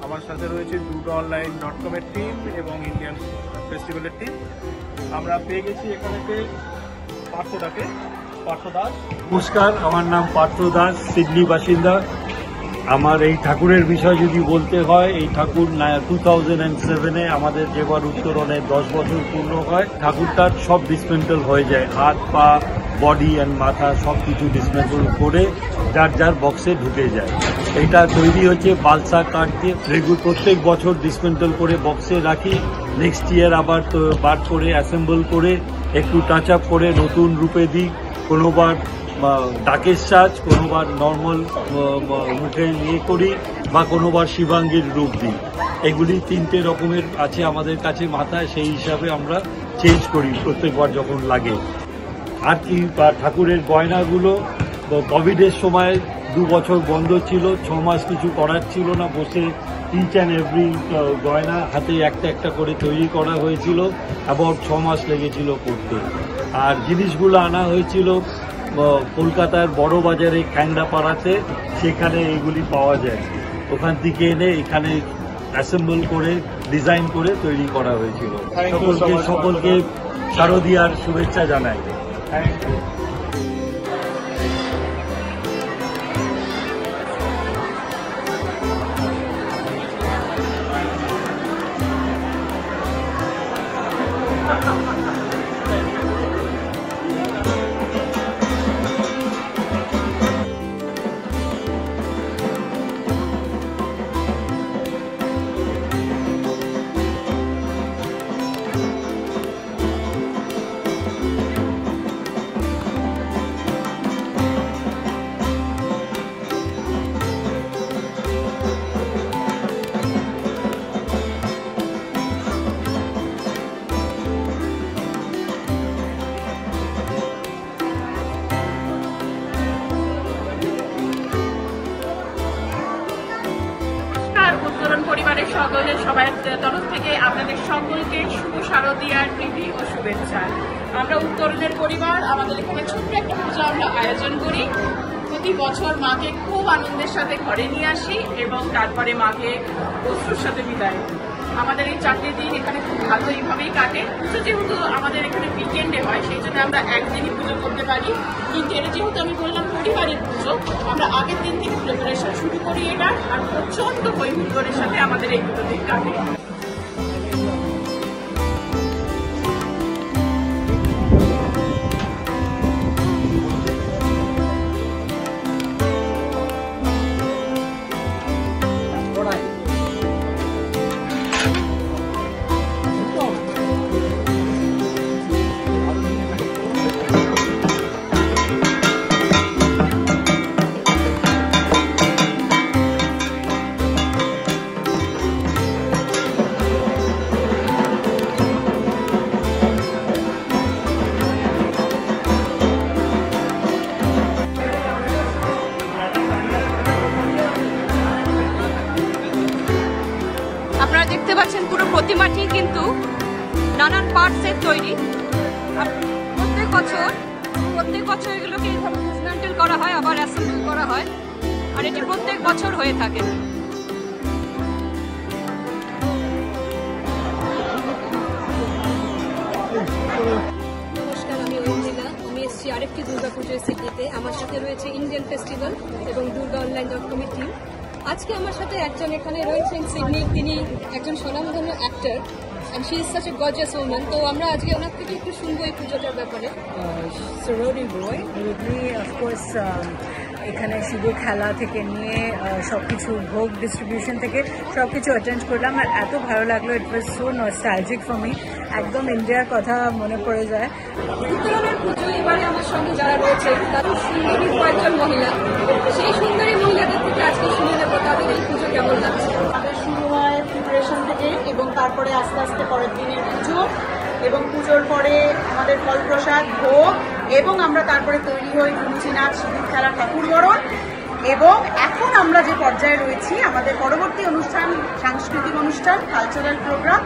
আমার সাথে রয়েছে durgaonline.com এর টিম এবং ইন্ডিয়ান ফেস্টিভ্যালের টিম। আমরা পেয়ে গেছি এখানেতে পার্থ দাস। নমস্কার, আমার নাম পার্থ দাস, সিডনি বাসিন্দা। আমার এই ঠাকুরের বিষয় যদি বলতে হয়, এই ঠাকুর 2007-এ আমাদের যেবার উত্তরণে 10 বছর পূর্ণ হয়। ঠাকুরটার সব ডিসমেন্টাল হয়ে যায়, হাত পা বডি অ্যান্ড মাথা সব কিছু ডিসমেন্টাল করে যার যার বক্সে ঢুকে যায়। এটা তৈরি হচ্ছে বালসা কাঠ দিয়ে। প্রত্যেক বছর ডিসমেন্টাল করে বক্সে রাখি, নেক্সট ইয়ার আবার বার করে অ্যাসেম্বল করে একটু টাচ আপ করে নতুন রূপে দিই। কোনোবার ডাকের সাজ, কোনোবার নর্মাল মুখে নিয়ে করি, বা কোনোবার শিবাঙ্গীর রূপ দিই। এগুলি 3টে রকমের আছে আমাদের কাছে মাথায়, সেই হিসাবে আমরা চেঞ্জ করি প্রত্যেকবার যখন লাগে। আর কি ঠাকুরের গয়নাগুলো কোভিডের সময় 2 বছর বন্ধ ছিল, 6 মাস কিছু করার ছিল না, বসে ইচ অ্যান্ড এভরি গয়না হাতে একটা একটা করে তৈরি করা হয়েছিল। অ্যাবাউট 6 মাস লেগেছিল করতে। আর জিনিসগুলো আনা হয়েছিল কলকাতার বড় বাজারে খ্যাংড়াপাড়াতে, সেখানে এগুলি পাওয়া যায়। ওখান থেকে এনে এখানে অ্যাসেম্বল করে ডিজাইন করে তৈরি করা হয়েছিল। সকলকে শারদীয়ার শুভেচ্ছা জানাই। Thank you. পরিবারের সকলের সবার তরফ থেকে আপনাদের সকলকে শুভ শারদীয়ার প্রীতি ও শুভেচ্ছা। আমরা উত্তরণের পরিবার, আমাদের এখানে ছোট্ট একটা পূজা আমরা আয়োজন করি। প্রতি বছর মাকে খুব আনন্দের সাথে ঘরে নিয়ে আসি এবং তারপরে মাকে অশ্রুর সাথে বিদায়। আমাদের এই 4টে দিন এখানে খুব ভালো এইভাবেই কাটে। পুজো যেহেতু আমাদের এখানে উইকেন্ডে হয়, সেই জন্য আমরা একদিনই পুজো করতে পারি। কিন্তু এটা যেহেতু আমি বললাম পরিবারের পুজো, আমরা আগের দিন থেকে প্রিপারেশন শুরু করি এটা, আর প্রচন্ড হৈহুল্লোড়ের সাথে আমাদের এই দুটো দিন কাটে। আপনারা দেখতে পাচ্ছেন পুরো প্রতিমাটি কিন্তু নানান পার্টসের তৈরি। প্রত্যেক বছর এগুলোকে এইভাবে ডিসমেন্টেল করা হয়, আবার অ্যাসেম্বল করা হয়, আর এটি প্রত্যেক বছর হয়ে থাকে। নমস্কার, আমি ঐন্দ্রিলা। আমি এসেছি আরেকটি দুর্গাপুজোর সিডনিতে। আমার সাথে রয়েছে ইন্ডিয়ান ফেস্টিভ্যাল এবং durgaonline.com এর টিম। আজকে আমার সাথে একজন এখানে রয়েছেন সিডনির, তিনি একজন স্বনামধন্য actor, and she is such a gorgeous woman. তো আমরা আজকে ওনার থেকে একটু শুনবো এই পুজোটার ব্যাপারে। Sarodi Roy, with me, of course, এখানে শুভ খেলা থেকে নিয়ে সবকিছু ভোগ ডিস্ট্রিবিউশন থেকে সবকিছু অ্যাটেন্ড করলাম, আর এত ভালো লাগলো। It was so nostalgic for me. একদম ইন্ডিয়ার কথা মনে পড়ে যায়। উত্তরণের পুজো এবারে আমার সঙ্গে যারা রয়েছে তারা সুন্দরী কয়েকজন মহিলা। সেই সুন্দরী মহিলাদের থেকে আজকে শুনে নেবো তাদের এই পুজো কেমন লাগছে। আমাদের শুরু হয় প্রিপারেশন থেকে, এবং তারপরে আস্তে আস্তে পরের দিনের পুজো, এবং পুজোর পরে আমাদের ফল প্রসাদ ভোগ, এবং আমরা তারপরে তৈরি হই ধুনুচি নাচ, সিঁদুর খেলা, ঠাকুর বরণ, এবং এখন আমরা যে পর্যায়ে রয়েছি, আমাদের পরবর্তী অনুষ্ঠান সাংস্কৃতিক অনুষ্ঠান, কালচারাল প্রোগ্রাম।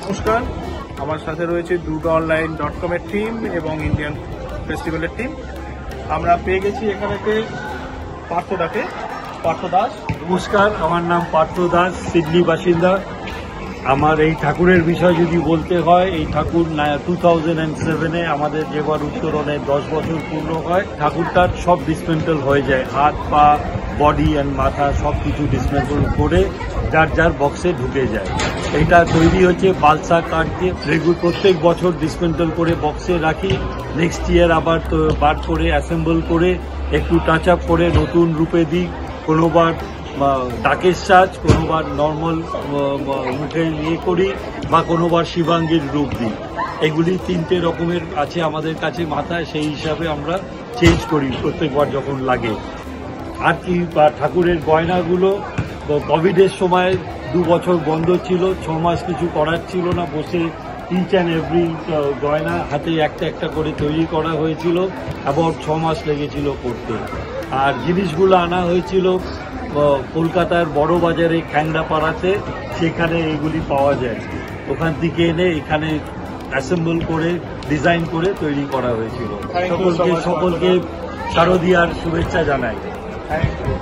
নমস্কার, আমার সাথে রয়েছে durgaonline.com এর টিম এবং ইন্ডিয়ান ফেস্টিভ্যালের টিম। আমরা পেয়ে গেছি এখানেতে পার্থ দাস। নমস্কার, আমার নাম পার্থ দাস, সিডনি বাসিন্দা। আমার এই ঠাকুরের বিষয় যদি বলতে হয়, এই ঠাকুর 2007-এ আমাদের যেবার উত্তরণের 10 বছর পূর্ণ হয়। ঠাকুরটার সব ডিসমেন্টাল হয়ে যায়, হাত পা বডি অ্যান্ড মাথা সব কিছু ডিসমেন্টাল করে যার যার বক্সে ঢুকে যায়। এটা তৈরি হচ্ছে বালসা কাঠ দিয়ে। প্রত্যেক বছর ডিসমেন্টাল করে বক্সে রাখি, নেক্সট ইয়ার আবার বার করে অ্যাসেম্বল করে একটু টাচ আপ করে নতুন রূপে দিই। কোনোবার ডাকের সাজ, কোনোবার নর্মাল মুখে ইয়ে করি, বা কোনোবার শিবাঙ্গীর রূপ দিই। এগুলি 3টে রকমের আছে আমাদের কাছে মাথায়, সেই হিসাবে আমরা চেঞ্জ করি প্রত্যেকবার যখন লাগে। আর কি ঠাকুরের গয়নাগুলো কোভিডের সময় 2 বছর বন্ধ ছিল, 6 মাস কিছু করার ছিল না, বসে ইচ অ্যান্ড এভরি গয়না হাতে একটা একটা করে তৈরি করা হয়েছিল। অ্যাবাউট 6 মাস লেগেছিল করতে। আর জিনিসগুলো আনা হয়েছিল কলকাতার বড় বাজারে খ্যাংড়াপাড়াতে, সেখানে এগুলি পাওয়া যায়। ওখান থেকে এনে এখানে অ্যাসেম্বল করে ডিজাইন করে তৈরি করা হয়েছিল। সকলকে শারদীয়ার শুভেচ্ছা জানাই। Thank you.